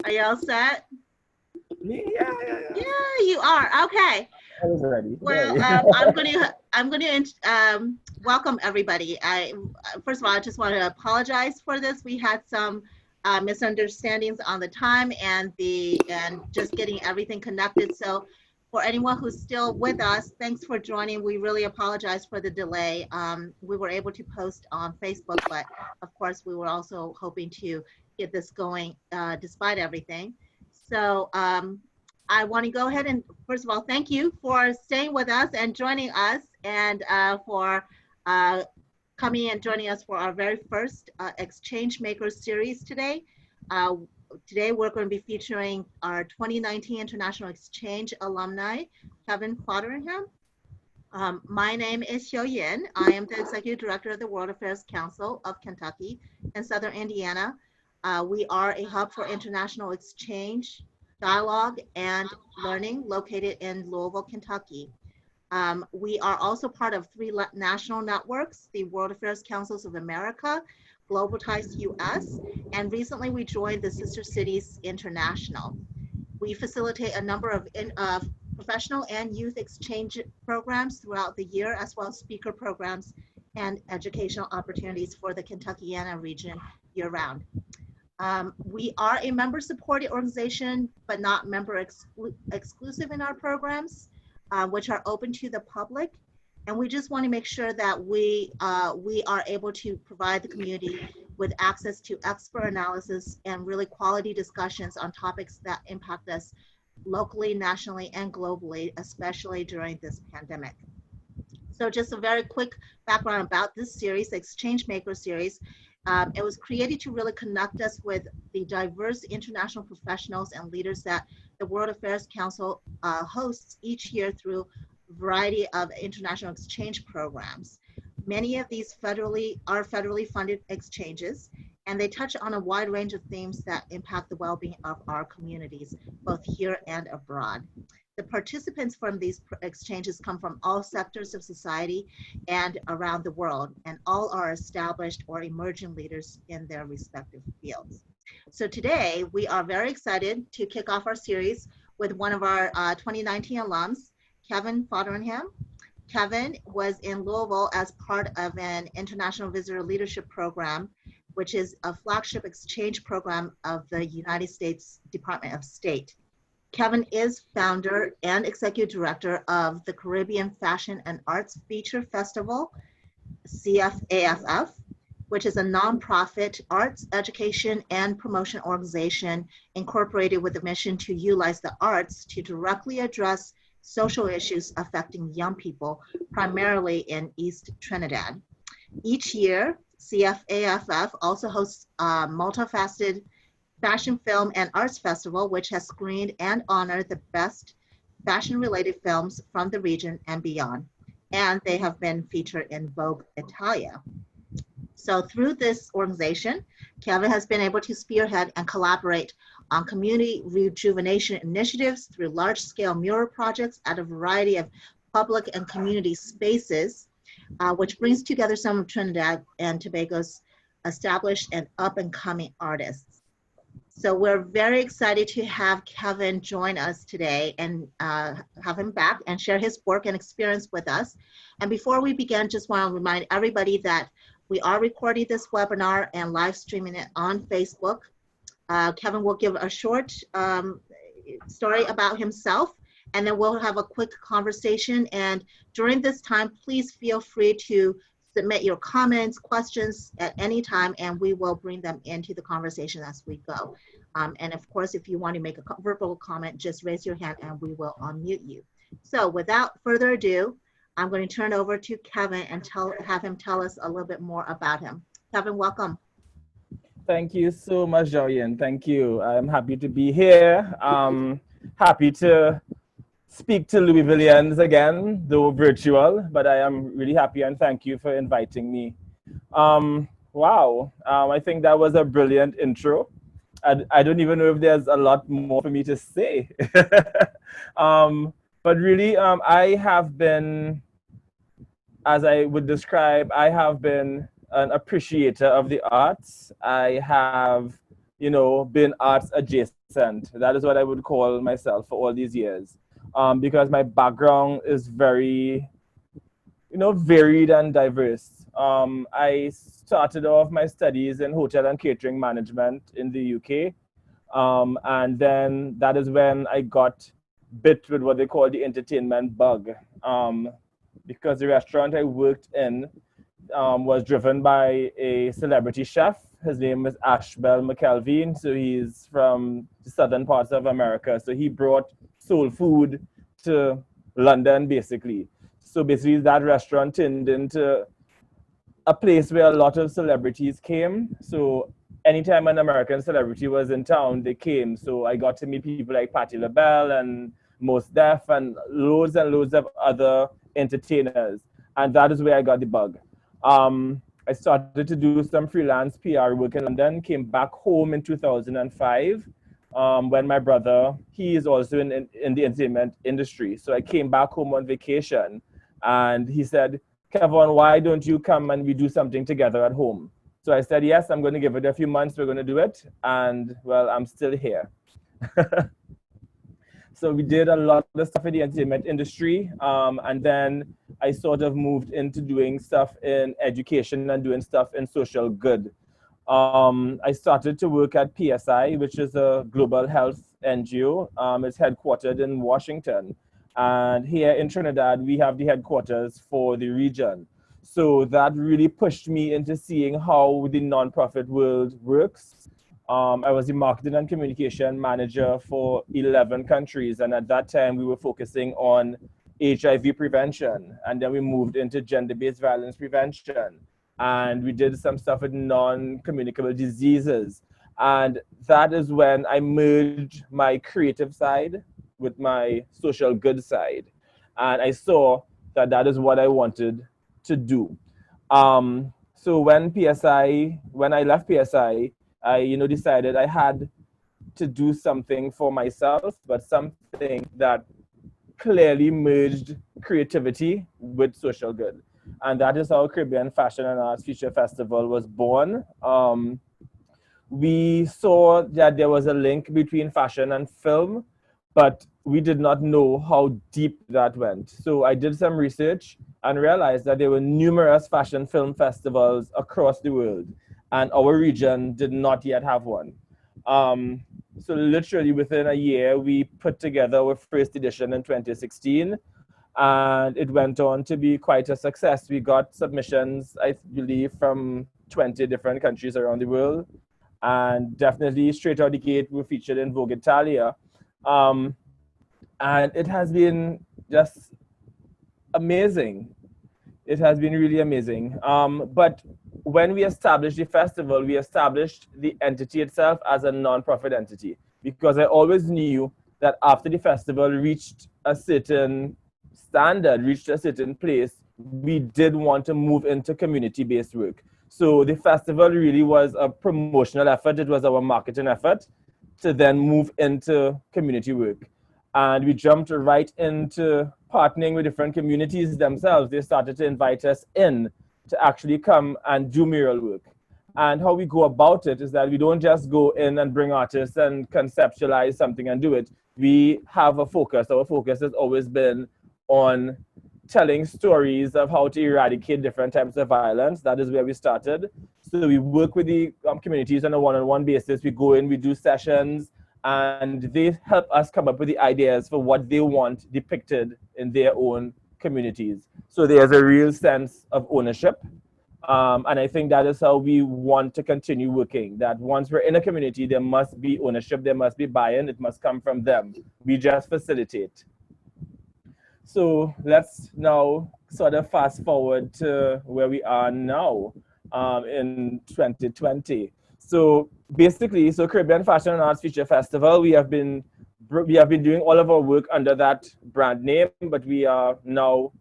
Are you all set? Yeah. Yeah, you are. Okay. I was ready. Well, Ready. I'm gonna welcome everybody. I first of all, I just want to apologize for this. We had some misunderstandings on the time and just getting everything connected. So, for anyone who's still with us, thanks for joining. We really apologize for the delay. We were able to post on Facebook, but of course, we were also hoping to get this going despite everything. So, I want to go ahead and first of all, thank you for staying with us and joining us and for uh, coming and joining us for our very first Exchange Makers series today. Uh, Today, we're going to be featuring our 2019 International Exchange alumni, Kevon Foderingham. My name is Xiao Yin. I am the Executive Director of the World Affairs Council of Kentucky and Southern Indiana. We are a hub for international exchange, dialogue, and learning located in Louisville, Kentucky. We are also part of three national networks, the World Affairs Councils of America, Global Ties US, and recently we joined the Sister Cities International. We facilitate a number of professional and youth exchange programs throughout the year, as well as speaker programs and educational opportunities for the Kentuckiana region year round. We are a member supported organization, but not member exclusive in our programs, which are open to the public. And we just want to make sure that we are able to provide the community with access to expert analysis and really quality discussions on topics that impact us locally, nationally, and globally, especially during this pandemic. So just a very quick background about this series, the Exchange Maker series. It was created to really connect us with the diverse international professionals and leaders that the World Affairs Council hosts each year through a variety of international exchange programs. Many of these are federally funded exchanges, and they touch on a wide range of themes that impact the well-being of our communities, both here and abroad. The participants from these exchanges come from all sectors of society and around the world, and all are established or emerging leaders in their respective fields. So today, we are very excited to kick off our series with one of our 2019 alums, Kevon Foderingham. Kevon was in Louisville as part of an international visitor leadership program, which is a flagship exchange program of the United States Department of State. Kevon is founder and executive director of the Caribbean Fashion and Arts Feature Festival, CFAFF, which is a nonprofit arts education and promotion organization incorporated with the mission to utilize the arts to directly address social issues affecting young people, primarily in East Trinidad. Each year, CFAFF also hosts a multifaceted Fashion Film and Arts Festival, which has screened and honored the best fashion-related films from the region and beyond. And they have been featured in Vogue Italia. So through this organization, Kevon has been able to spearhead and collaborate on community rejuvenation initiatives through large-scale mural projects at a variety of public and community spaces, which brings together some of Trinidad and Tobago's established and up-and-coming artists. So we're very excited to have Kevon join us today and have him back and share his work and experience with us. And before we begin, just want to remind everybody that we are recording this webinar and live streaming it on Facebook. Kevon will give a short story about himself, and then we'll have a quick conversation. And during this time, please feel free to submit your comments, questions at any time, and we will bring them into the conversation as we go. And of course, if you want to make a verbal comment, just raise your hand and we will unmute you. So without further ado, I'm going to turn over to Kevon and have him tell us a little bit more about him. Kevon, welcome. Thank you so much, Joyen. Thank you. I'm happy to be here. Happy to speak to Louisvillians again, though virtual, but I am really happy and thank you for inviting me. Wow, I think that was a brilliant intro. I don't even know if there's a lot more for me to say. But really, I have been, as I would describe, I have been an appreciator of the arts. I have been arts adjacent. That is what I would call myself for all these years. Because my background is very, varied and diverse. I started off my studies in hotel and catering management in the UK. And then that is when I got bit with what they call the entertainment bug. Because the restaurant I worked in was driven by a celebrity chef. His name is Ashbel McKelvey. So he's from the southern parts of America. So he brought soul food to London, basically. So basically, that restaurant turned into a place where a lot of celebrities came. So anytime an American celebrity was in town, they came. So I got to meet people like Patti LaBelle and Mos Def and loads of other entertainers. And that is where I got the bug. I started to do some freelance PR work in London, came back home in 2005 when my brother, he is also in the entertainment industry. So I came back home on vacation and he said, Kevon, why don't you come and we do something together at home? So I said, yes, I'm going to give it a few months. We're going to do it. And well, I'm still here. So we did a lot of stuff in the entertainment industry. And then I sort of moved into doing stuff in education and doing stuff in social good. I started to work at PSI, which is a global health NGO. It's headquartered in Washington. And here in Trinidad, we have the headquarters for the region. So that really pushed me into seeing how the nonprofit world works. I was the marketing and communication manager for 11 countries. And at that time, we were focusing on HIV prevention. And then we moved into gender-based violence prevention. And we did some stuff with non-communicable diseases. And that is when I merged my creative side with my social good side. And I saw that that is what I wanted to do. So when I left PSI, I decided I had to do something for myself, but something that clearly merged creativity with social good. And that is how Caribbean Fashion and Arts Future Festival was born. We saw that there was a link between fashion and film, but we did not know how deep that went. So I did some research and realized that there were numerous fashion film festivals across the world, and our region did not yet have one. So literally within a year, we put together our first edition in 2016, and it went on to be quite a success. We got submissions, I believe, from 20 different countries around the world, and definitely straight out the gate, we featured in Vogue Italia. And it has been just amazing. It has been really amazing. But when we established the festival, we established the entity itself as a non-profit entity, because I always knew that after the festival reached a certain standard, reached a certain place, we did want to move into community-based work. So the festival really was a promotional effort. It was our marketing effort to then move into community work. And we jumped right into partnering with different communities themselves. They started to invite us in to actually come and do mural work. And how we go about it is that we don't just go in and bring artists and conceptualize something and do it. We have a focus. Our focus has always been on telling stories of how to eradicate different types of violence. That is where we started. So we work with the communities on a one-on-one basis. We go in, we do sessions, and they help us come up with the ideas for what they want depicted in their own communities. So there's a real sense of ownership. And I think that is how we want to continue working, that once we're in a community, there must be ownership, there must be buy-in, it must come from them. We just facilitate. So let's now sort of fast forward to where we are now in 2020. So basically, Caribbean Fashion and Arts Future Festival, we have been doing all of our work under that brand name, but we are now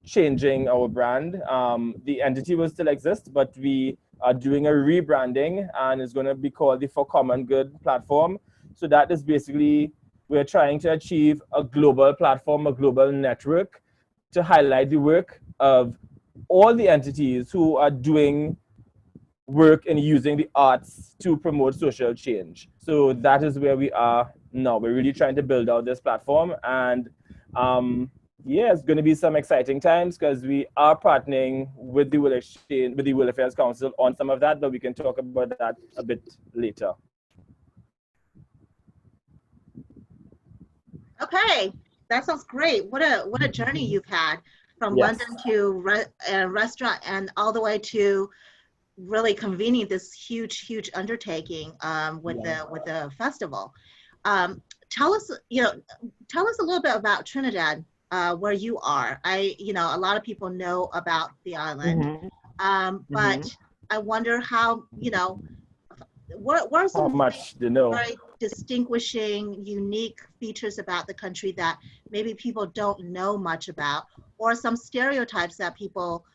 changing our brand. The entity will still exist, but we are doing a rebranding, and it's going to be called the For Common Good platform. So that is basically, we're trying to achieve a global platform, a global network to highlight the work of all the entities who are doing work in using the arts to promote social change. So that is where we are now. We're really trying to build out this platform, and yeah, it's going to be some exciting times because we are partnering with the World Exchange, with the World Affairs Council on some of that, but we can talk about that a bit later. Okay, that sounds great. What a journey you've had from Yes. London to restaurant and all the way to really convening this huge undertaking with the festival. Tell us, tell us a little bit about Trinidad, where you are. A lot of people know about the island, but I wonder how, what are How some much they know? very distinguishing, unique features about the country that maybe people don't know much about, or some stereotypes that people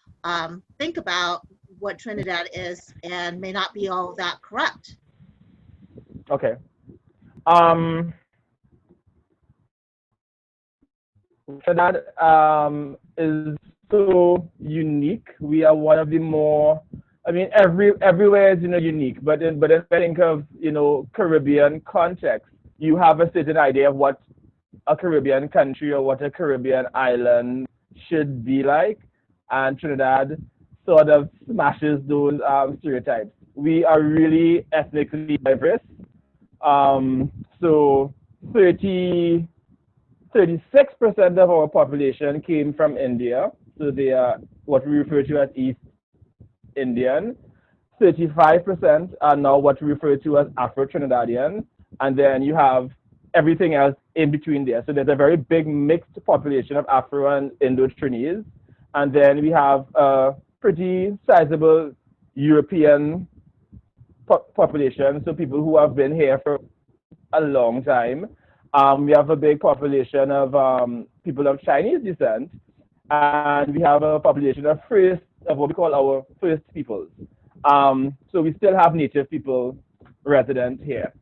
think about what Trinidad is and may not be all that correct. Okay. Trinidad is so unique. We are one of the more, I mean, everywhere is unique, but if I think of Caribbean context, you have a certain idea of what a Caribbean country or what a Caribbean island should be like, and Trinidad sort of smashes those stereotypes. We are really ethnically diverse. So 36% of our population came from India, so they are what we refer to as East Indian. 35% are now what we refer to as Afro-Trinidadian, and then you have everything else in between there. So there's a very big mixed population of Afro and Indo-Trinese, and then we have a pretty sizable European population, so people who have been here for a long time. We have a big population of people of Chinese descent, and we have a population of what we call our first peoples. So we still have native people resident here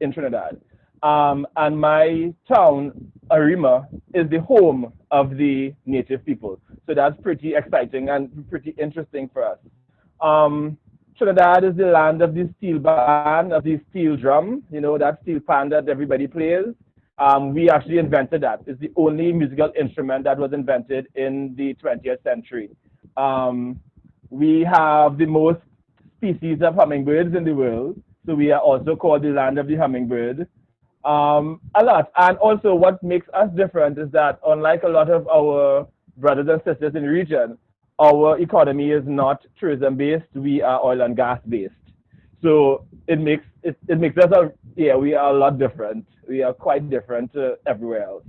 in Trinidad. And my town, Arima, is the home of the native people. So that's pretty exciting and pretty interesting for us. Trinidad is the land of the steel band, of the steel drum, that steel pan that everybody plays. We actually invented that. It's the only musical instrument that was invented in the 20th century. We have the most species of hummingbirds in the world, so we are also called the land of the hummingbird. A lot. And also what makes us different is that unlike a lot of our brothers and sisters in the region, our economy is not tourism based, we are oil and gas based. So it makes us we are a lot different. We are quite different to everywhere else.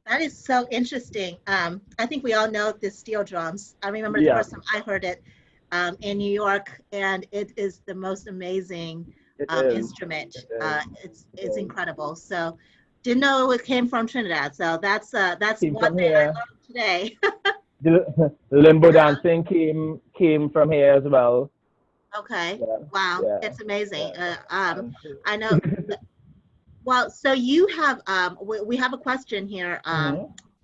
That is so interesting. I think we all know the steel drums. I remember the first time I heard it in New York, and it is the most amazing instrument. It's incredible. So didn't know it came from Trinidad. So that's one thing I learned today. The limbo dancing came from here as well. Okay. Yeah. Wow. Yeah. It's amazing. I know. Well, so you have we have a question here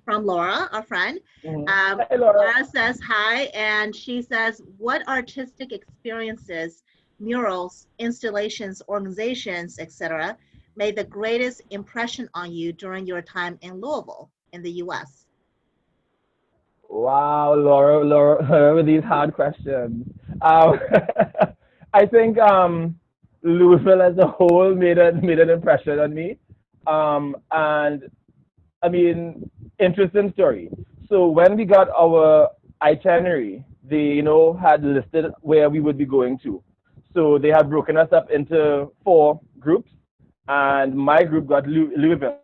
from Laura, our friend. Hi, Laura says hi, and she says, what artistic experiences, murals, installations, organizations, etc., made the greatest impression on you during your time in Louisville in the U.S.? Wow, Laura, with these hard questions. I think Louisville as a whole made an impression on me. And I mean, interesting story. So when we got our itinerary, they had listed where we would be going to. So they had broken us up into 4 groups, and my group got Louisville.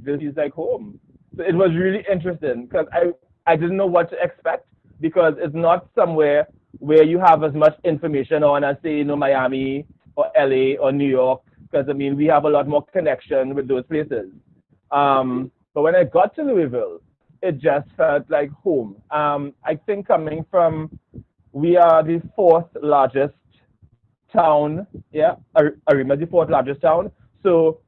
This is like home. So it was really interesting because I didn't know what to expect, because it's not somewhere where you have as much information on as say Miami or LA or New York, because I mean we have a lot more connection with those places. But when I got to Louisville, it was really interesting because it's not somewhere where you have as much information on as say Miami or LA or New York, because I mean we have a lot more connection with those places. But when I got to Louisville, it was it just felt like home. I think coming from, we are the fourth largest town, yeah, Arima is the fourth largest town. So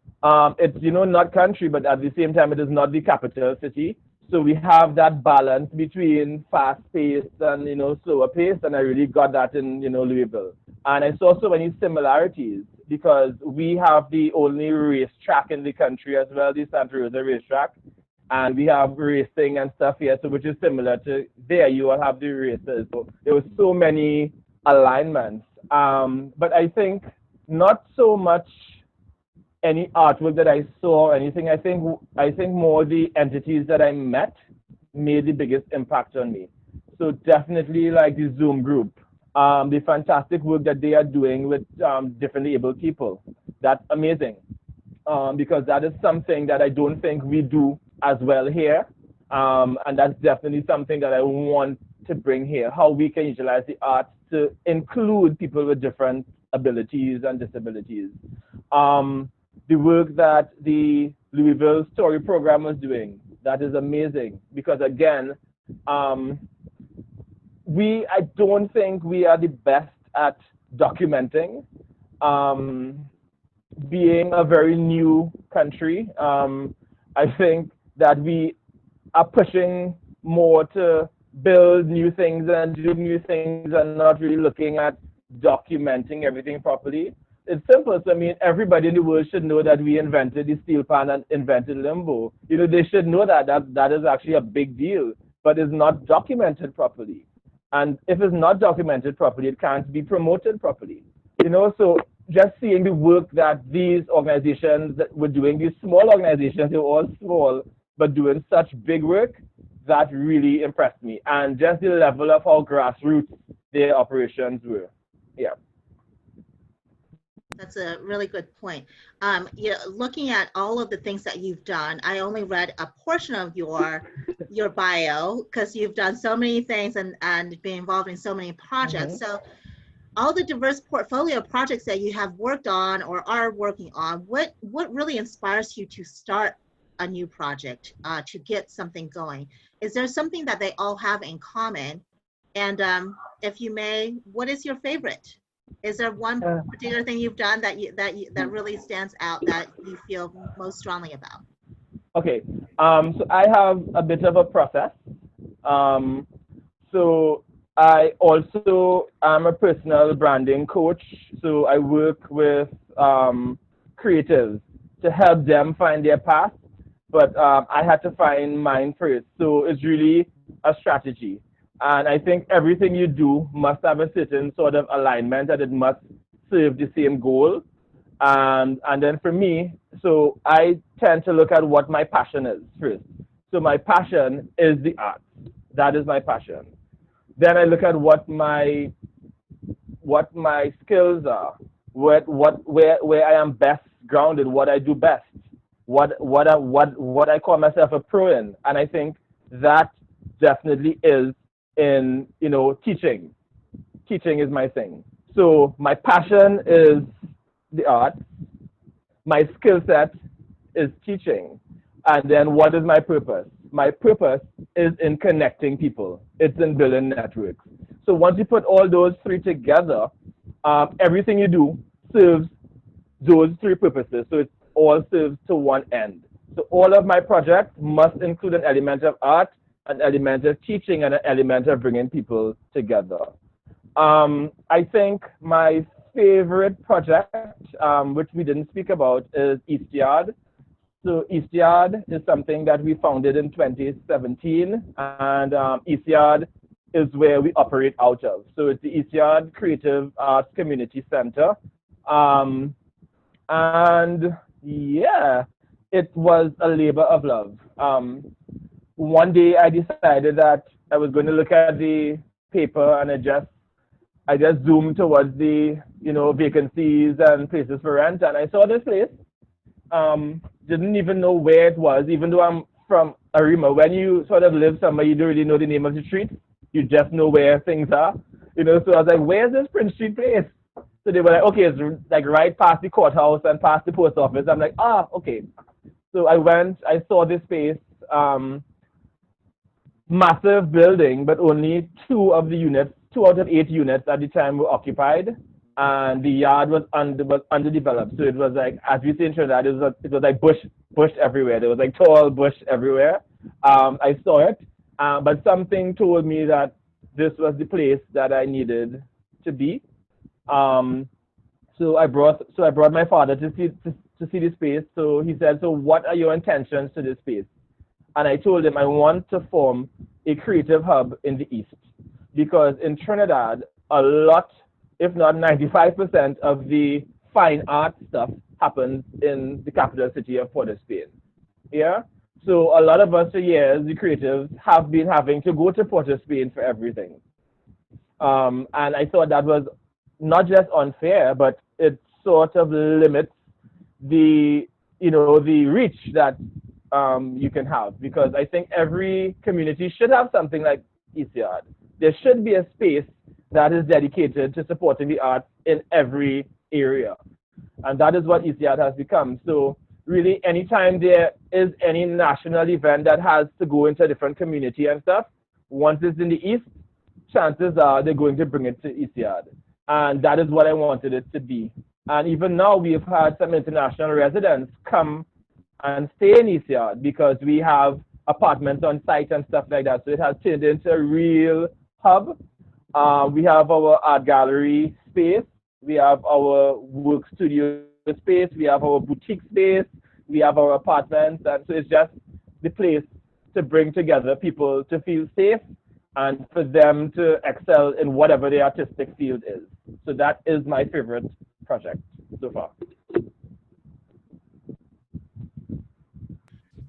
it's, not country, but at the same time, it is not the capital city. So we have that balance between fast paced and, slower paced. And I really got that in, Louisville. And I saw so many similarities because we have the only racetrack in the country as well, the Santa Rosa racetrack. And we have racing and stuff here, so which is similar to there. You all have the races. So there were so many alignments. But I think not so much any artwork that I saw or anything. I think more the entities that I met made the biggest impact on me. So definitely like the Zoom group, the fantastic work that they are doing with differently able people. That's amazing. Because that is something that I don't think we do as well here. And that's definitely something that I want to bring here, how we can utilize the arts to include people with different abilities and disabilities. The work that the Louisville Story Program was doing, that is amazing because again, I don't think we are the best at documenting. Being a very new country, I think that we are pushing more to build new things and do new things and not really looking at documenting everything properly. It's simple. So, I mean, everybody in the world should know that we invented the steel pan and invented limbo. They should know that is actually a big deal, but it's not documented properly. And if it's not documented properly, it can't be promoted properly. So just seeing the work that these organizations that were doing, these small organizations, they were all small, but doing such big work, that really impressed me. And just the level of how grassroots their operations were. Yeah. That's a really good point. Looking at all of the things that you've done, I only read a portion of your bio because you've done so many things and been involved in so many projects. Mm-hmm. So all the diverse portfolio projects that you have worked on or are working on, what really inspires you to start a new project, to get something going? Is there something that they all have in common? And if you may, what is your favorite? Is there one particular thing you've done that really stands out that you feel most strongly about? Okay, so I have a bit of a process. So I also am a personal branding coach. So I work with creatives to help them find their path. But I had to find mine first. So it's really a strategy. And I think everything you do must have a certain sort of alignment, that it must serve the same goal. And then for me, so I tend to look at what my passion is first. So my passion is the arts. That is my passion. Then I look at what my skills are, where I am best grounded, what I do best, what I call myself a pro in. And I think that definitely is in, teaching. Teaching is my thing. So my passion is the arts. My skill set is teaching. And then what is my purpose? My purpose is in connecting people. It's in building networks. So once you put all those three together, everything you do serves those three purposes. So it all serves to one end. So all of my projects must include an element of art, an element of teaching, and an element of bringing people together. I think my favorite project, which we didn't speak about, is East Yard. So East Yard is something that we founded in 2017, and East Yard is where we operate out of. So it's the East Yard Creative Arts Community Center. And yeah, it was a labor of love. One day I decided that I was going to look at the paper, and I just zoomed towards the vacancies and places for rent, and I saw this place. Didn't even know where it was, even though I'm from Arima. When you sort of live somewhere, you don't really know the name of the street. You just know where things are. So I was like, where's this Prince Street place? So they were like, okay, it's like right past the courthouse and past the post office. I'm like, okay. So I went, I saw this space. massive building, but only two out of 8 units at the time were occupied, and the yard was underdeveloped. So it was like, as we say in Trinidad, it was like bush everywhere. There was like tall bush everywhere. I saw it, but something told me that this was the place that I needed to be. So I brought my father to see the space. So he said, "So what are your intentions to this space?" And I told him I want to form a creative hub in the East, because in Trinidad, a lot, if not 95% of the fine art stuff happens in the capital city of Port of Spain. Yeah? So a lot of us for years, the creatives, have been having to go to Port of Spain for everything. And I thought that was not just unfair, but it sort of limits the reach that you can have, because I think every community should have something like ECR. There should be a space that is dedicated to supporting the arts in every area, and that is what ECR has become. So really, anytime there is any national event that has to go into a different community and stuff, once it's in the East, chances are they're going to bring it to ECR, and that is what I wanted it to be. And even now, we've had some international residents come and stay in ECR because we have apartments on site and stuff like that. So it has turned into a real hub. We have our art gallery space. We have our work studio space. We have our boutique space. We have our apartments. And so it's just the place to bring together people to feel safe and for them to excel in whatever their artistic field is. So that is my favorite project so far.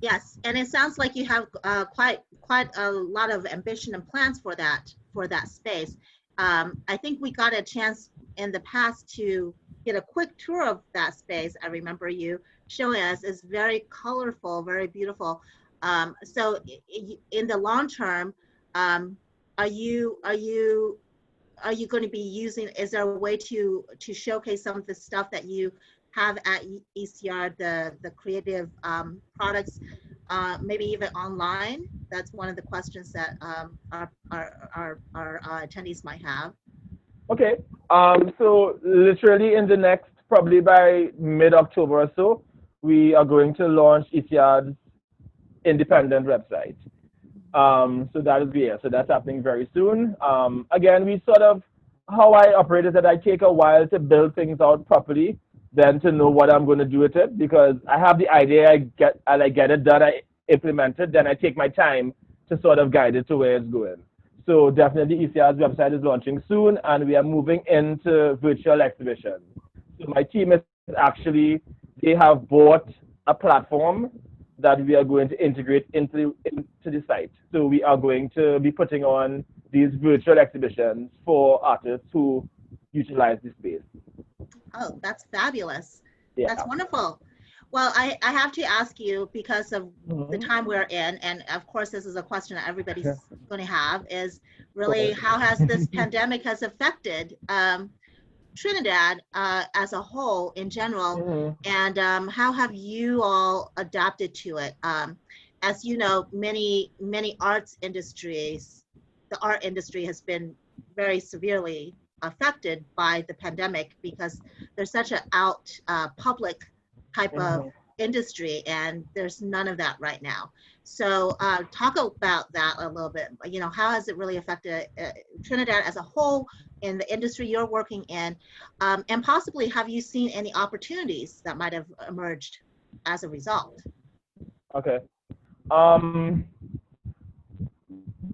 Yes, and it sounds like you have quite a lot of ambition and plans for that space. I think we got a chance in the past to get a quick tour of that space. I remember you showing us. It's very colorful, very beautiful. So in the long term, are you going to be using? Is there a way to showcase some of the stuff that you have at ECR, the creative products, maybe even online? That's one of the questions that our attendees might have. Okay. So literally in the next, probably by mid-October or so, we are going to launch ECR's independent website. So that is so that's happening very soon. Again, we sort of, how I operate is that I take a while to build things out properly, then to know what I'm going to do with it, because I have the idea, I get it done, I implement it, then I take my time to sort of guide it to where it's going. So definitely ECR's website is launching soon, and we are moving into virtual exhibitions. So my team is actually, they have bought a platform that we are going to integrate into the site. So we are going to be putting on these virtual exhibitions for artists who utilize the space. Oh, that's fabulous. Yeah. That's wonderful. Well, I have to ask you, because of the time we're in, and of course this is a question that everybody's going to have, is really how has this pandemic has affected Trinidad as a whole in general, and how have you all adapted to it? As you know, many arts industries, the art industry has been very severely affected by the pandemic, because there's such a public type of industry, and there's none of that right now. So talk about that a little bit. How has it really affected Trinidad as a whole in the industry you're working in, and possibly have you seen any opportunities that might have emerged as a result? Okay.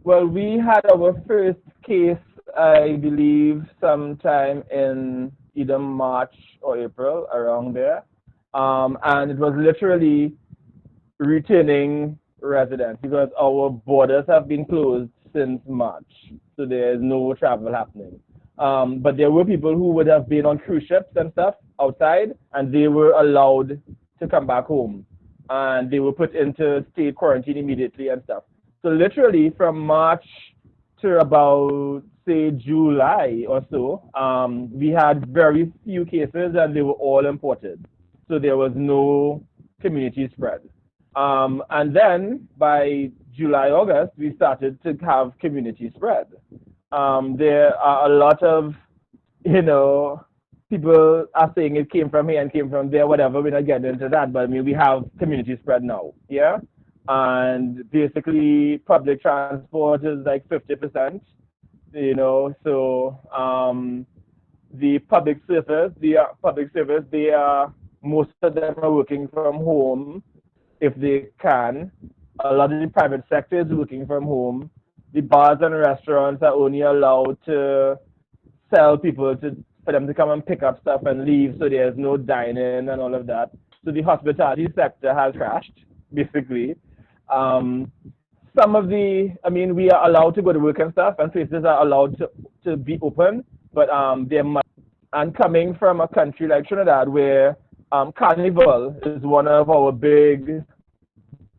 Well, we had our first case, I believe, sometime in either March or April, around there. And it was literally returning residents, because our borders have been closed since March. So there is no travel happening. But there were people who would have been on cruise ships and stuff outside, and they were allowed to come back home. And they were put into state quarantine immediately and stuff. So literally from March to about, say, July or so, we had very few cases, and they were all imported. So there was no community spread. And then by July, August, we started to have community spread. There are a lot of, you know, people are saying it came from here and came from there, whatever. We're not getting into that, but I mean, we have community spread now, yeah? And basically, public transport is like 50%, you know, so the public service, they are, most of them are working from home if they can. A lot of the private sector is working from home. The bars and restaurants are only allowed to sell people for them to come and pick up stuff and leave, so there's no dining and all of that. So the hospitality sector has crashed, basically. Some of the, I mean, we are allowed to go to work and stuff, and places are allowed to be open, but they're much. And coming from a country like Trinidad, where Carnival is one of our big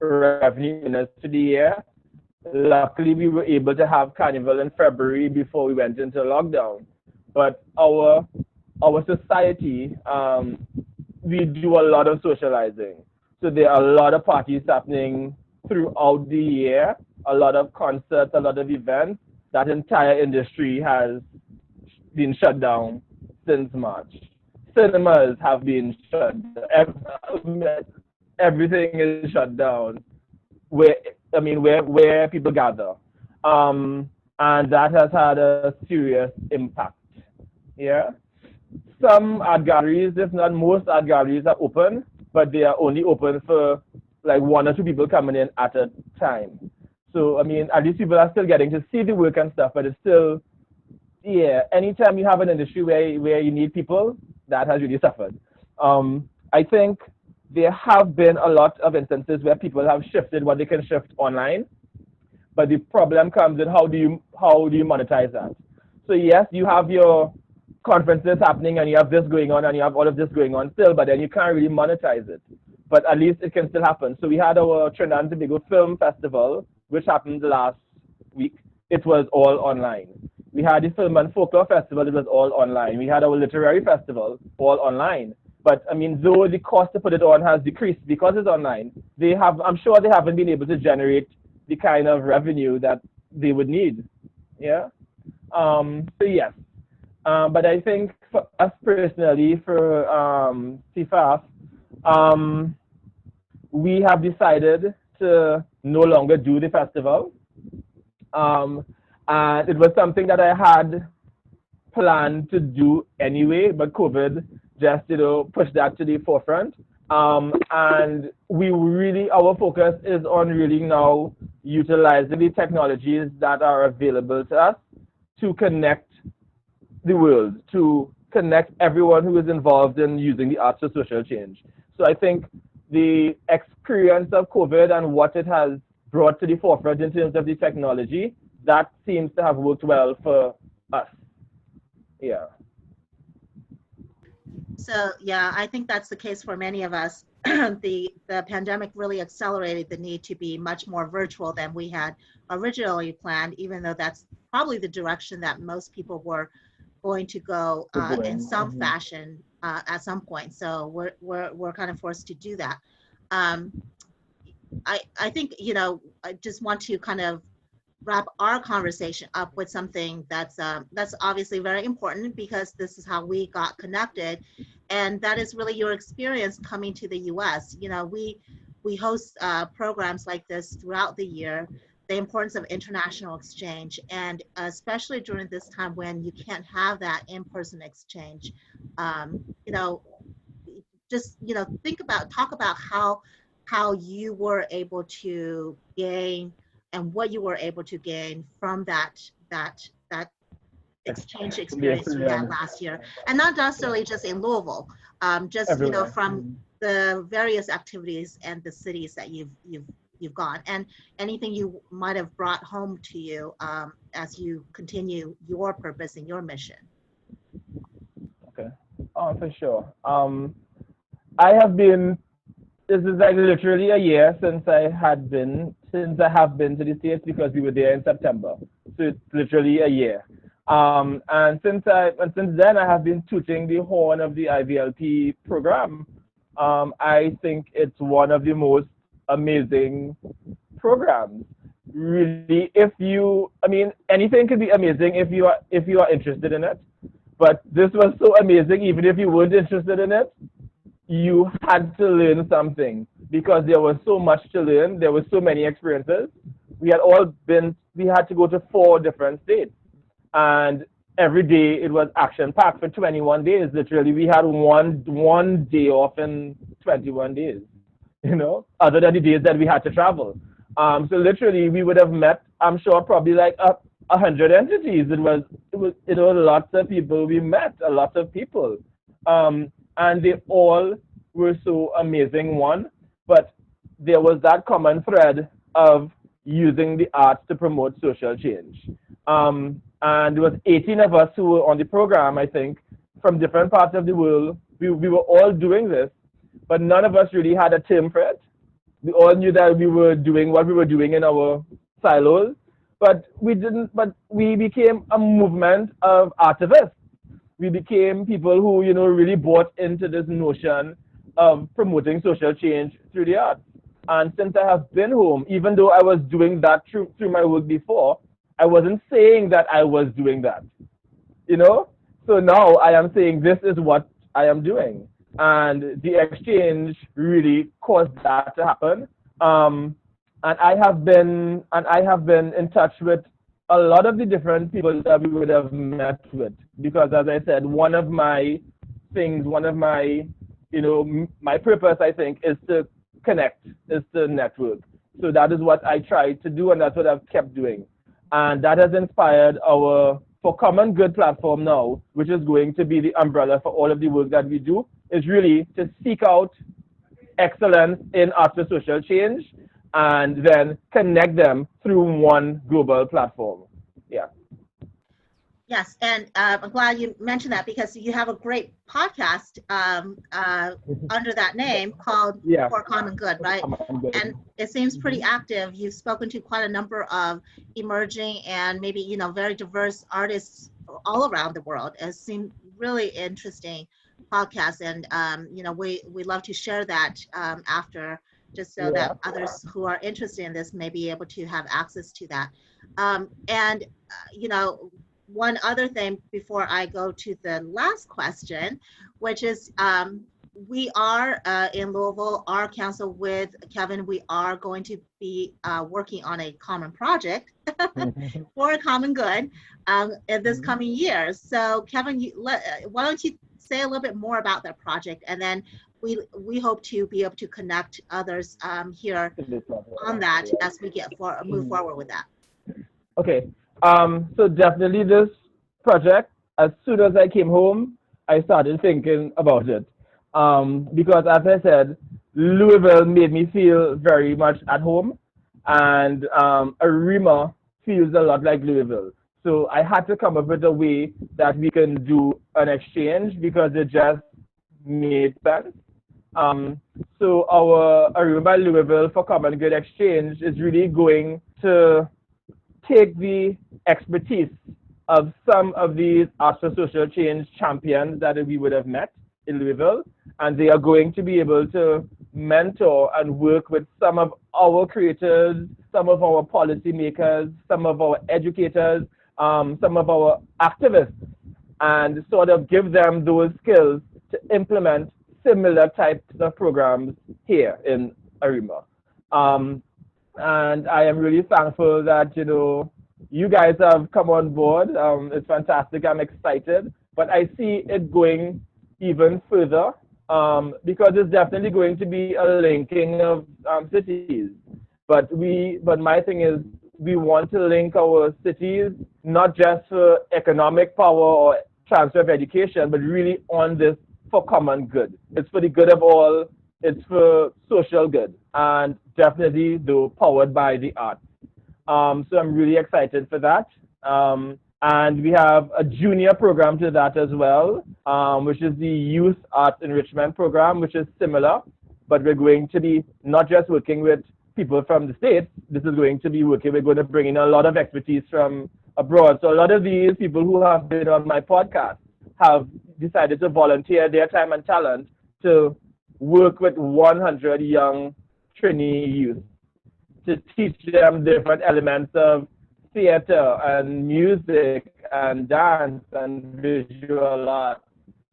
revenue units for the year, luckily we were able to have Carnival in February before we went into lockdown. But our society, we do a lot of socializing. So there are a lot of parties happening throughout the year, a lot of concerts, a lot of events. That entire industry has been shut down since March. Cinemas have been shut down. Everything is shut down. Where people gather. And that has had a serious impact. Yeah. Some art galleries, if not most art galleries, are open, but they are only open for like 1 or 2 people coming in at a time. So, I mean, at least people are still getting to see the work and stuff, but it's still, yeah, anytime you have an industry where you need people, that has really suffered. I think there have been a lot of instances where people have shifted what they can shift online, but the problem comes in how do you monetize that? So yes, you have your conferences happening and you have this going on and you have all of this going on still, but then you can't really monetize it. But at least it can still happen. So we had our Trinidad and Tobago Film Festival, which happened last week. It was all online. We had the Film and Folklore Festival, it was all online. We had our Literary Festival, all online. But I mean, though the cost to put it on has decreased because it's online, I'm sure they haven't been able to generate the kind of revenue that they would need. Yeah. So yes. But I think for us personally, for CFAFF, we have decided to no longer do the festival. And it was something that I had planned to do anyway, but COVID just, pushed that to the forefront. And our focus is on really now utilizing the technologies that are available to us to connect the world, to connect everyone who is involved in using the arts for social change. So I think the experience of COVID and what it has brought to the forefront in terms of the technology, that seems to have worked well for us. Yeah. So yeah, I think that's the case for many of us. The pandemic really accelerated the need to be much more virtual than we had originally planned, even though that's probably the direction that most people were going to go in some fashion at some point. So we're kind of forced to do that. I think, I just want to kind of wrap our conversation up with something that's obviously very important, because this is how we got connected, and that is really your experience coming to the U.S. We host programs like this throughout the year. The importance of international exchange, and especially during this time when you can't have that in-person exchange. Talk about how you were able to gain and what you were able to gain from that exchange experience you had last year, and not necessarily just in Louisville, from the various activities and the cities that you've gone, and anything you might have brought home to you as you continue your purpose and your mission. Okay. Oh, for sure. This is like literally a year since I have been to the States, because we were there in September. So it's literally a year. And since then I have been tooting the horn of the IVLP program. I think it's one of the most amazing programs. really, if you, I mean, anything can be amazing if you are interested in it. But this was so amazing, even if you weren't interested in it, you had to learn something because there was so much to learn. There were so many experiences. We had to go to 4 different states. And every day it was action packed for 21 days. Literally, we had one day off in 21 days, other than the days that we had to travel. So literally, we would have met, I'm sure, probably like 100 entities. It was lots of people we met, a lot of people. And they all were so amazing, one, but there was that common thread of using the arts to promote social change. And there was 18 of us who were on the program, I think, from different parts of the world. We were all doing this, but none of us really had a term for it. We all knew that we were doing what we were doing in our silos, but we didn't. But we became a movement of activists. We became people who, really bought into this notion of promoting social change through the arts. And since I have been home, even though I was doing that through my work before, I wasn't saying that I was doing that, So now I am saying this is what I am doing. And the ExChange really caused that to happen. And I have been in touch with a lot of the different people that we would have met with, because as I said, one of my my purpose, I think, is to connect, is to network. So that is what I try to do, and that's what I've kept doing. And that has inspired our For Common Good platform now, which is going to be the umbrella for all of the work that we do, is really to seek out excellence in arts and social change and then connect them through one global platform. Yeah. Yes, and I'm glad you mentioned that because you have a great podcast under that name called For Common Good, right? And it seems pretty active. You've spoken to quite a number of emerging and maybe, very diverse artists all around the world. It seemed really interesting podcast, and we love to share that after, just so that others who are interested in this may be able to have access to that. And one other thing before I go to the last question, which is we are in Louisville, our council with Kevon, we are going to be working on a common project for a common good in this coming year. So Kevon, why don't you say a little bit more about that project, and then we hope to be able to connect others here on that as we move forward with that. Okay. So definitely this project, as soon as I came home, I started thinking about it. Because as I said, Louisville made me feel very much at home, and Arima feels a lot like Louisville. So I had to come up with a way that we can do an exchange because it just made sense. So our Arima Louisville for Common Good exchange is really going to take the expertise of some of these arts and social change champions that we would have met in Louisville, and they are going to be able to mentor and work with some of our creators, some of our policymakers, some of our educators, some of our activists, and sort of give them those skills to implement similar types of programs here in Arima. And I am really thankful that, you guys have come on board. It's fantastic. I'm excited. But I see it going even further because it's definitely going to be a linking of cities. But my thing is, we want to link our cities not just for economic power or transfer of education, but really on this for common good. It's for the good of all. It's for social good, and definitely though powered by the arts. So I'm really excited for that. And we have a junior program to that as well, which is the Youth Arts Enrichment Program, which is similar, but we're going to be not just working with people from the States. This is going to be we're going to bring in a lot of expertise from abroad. So a lot of these people who have been on my podcast have decided to volunteer their time and talent to work with 100 young Trini youth to teach them different elements of theater and music and dance and visual art.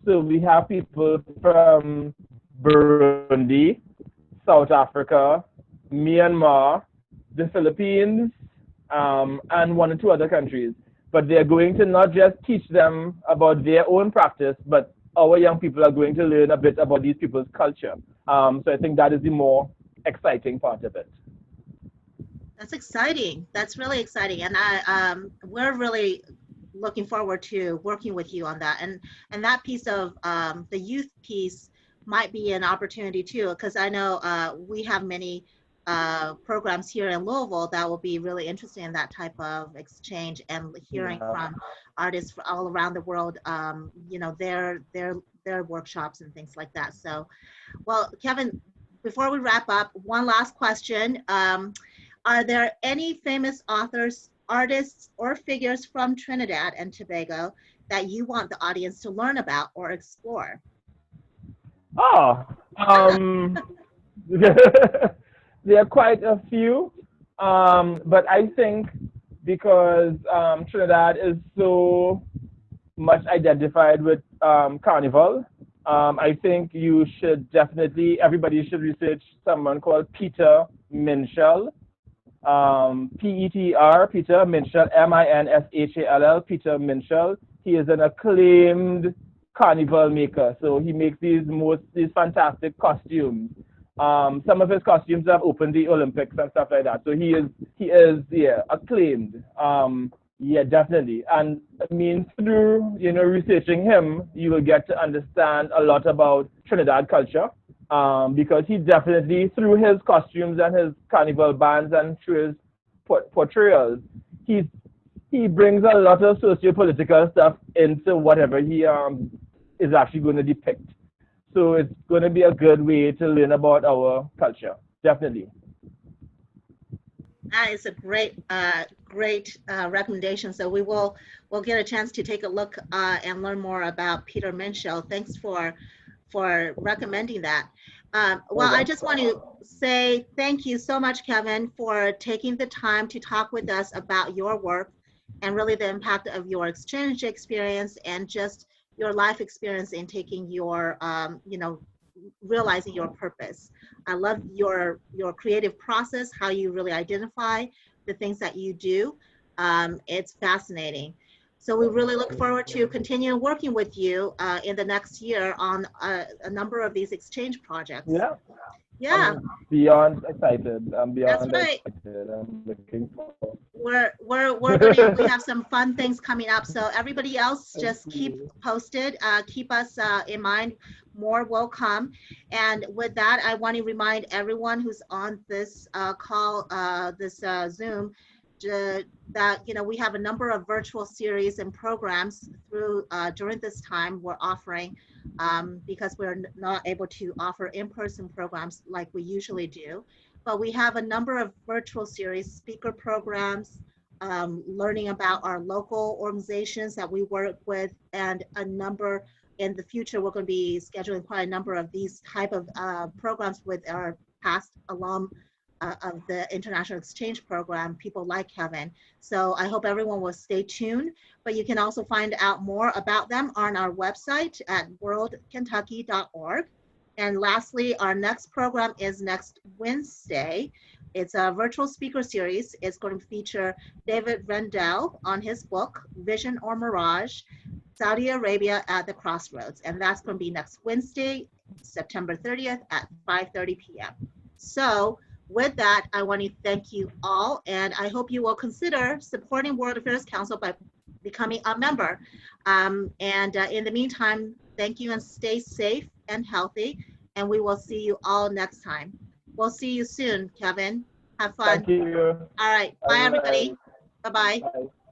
So we have people from Burundi, South Africa, Myanmar, the Philippines, and one or two other countries. But they're going to not just teach them about their own practice, but our young people are going to learn a bit about these people's culture. So I think that is the more exciting part of it. That's exciting. That's really exciting. And we're really looking forward to working with you on that. And that piece of the youth piece might be an opportunity too, because I know we have many programs here in Louisville that will be really interested in that type of exchange and hearing from artists all around the world, you know, their workshops and things like that. So, well, Kevin, before we wrap up, one last question. Are there any famous authors, artists, or figures from Trinidad and Tobago that you want the audience to learn about or explore? Oh, there are quite a few, but I think because Trinidad is so much identified with Carnival, I think you should definitely, everybody should research someone called Peter Minshall. P-E-T-R, Peter Minshall, M-I-N-S-H-A-L-L, Peter Minshall. He is an acclaimed carnival maker. So he makes these fantastic costumes. Some of his costumes have opened the Olympics and stuff like that. So he is acclaimed. Yeah, definitely. And I mean, through, you know, researching him, you will get to understand a lot about Trinidad culture. Because he definitely, through his costumes and his carnival bands and through his portrayals, he brings a lot of socio-political stuff into whatever he is actually going to depict. So it's going to be a good way to learn about our culture, definitely. That is a great recommendation. So we'll get a chance to take a look and learn more about Peter Minshall. Thanks for recommending that. Well, I just want to say thank you so much, Kevin, for taking the time to talk with us about your work and really the impact of your exchange experience and just your life experience in taking your, you know, realizing your purpose. I love your creative process, how you really identify the things that you do. It's fascinating. So we really look forward to continue working with you in the next year on a number of these exchange projects. Yeah. Yeah. I'm beyond excited. I'm beyond That's right. excited. I'm looking forward. We have some fun things coming up. So everybody else just keep posted, keep us in mind. More will come. And with that, I want to remind everyone who's on this call, this Zoom, that, you know, we have a number of virtual series and programs through during this time we're offering because we're not able to offer in-person programs like we usually do. But we have a number of virtual series, speaker programs, learning about our local organizations that we work with, and a number in the future, we're going to be scheduling quite a number of these type of programs with our past alum of the International Exchange Program, people like Kevin. So I hope everyone will stay tuned, but you can also find out more about them on our website at worldkentucky.org. And lastly, our next program is next Wednesday. It's a virtual speaker series. It's going to feature David Rendell on his book, Vision or Mirage, Saudi Arabia at the Crossroads. And that's going to be next Wednesday, September 30th at 5:30 p.m. So with that, I want to thank you all, and I hope you will consider supporting World Affairs Council by becoming a member. In the meantime, thank you and stay safe and healthy, and we will see you all next time. We'll see you soon, Kevin. Have fun. Thank you. All right. Bye, everybody. Bye-bye. Bye.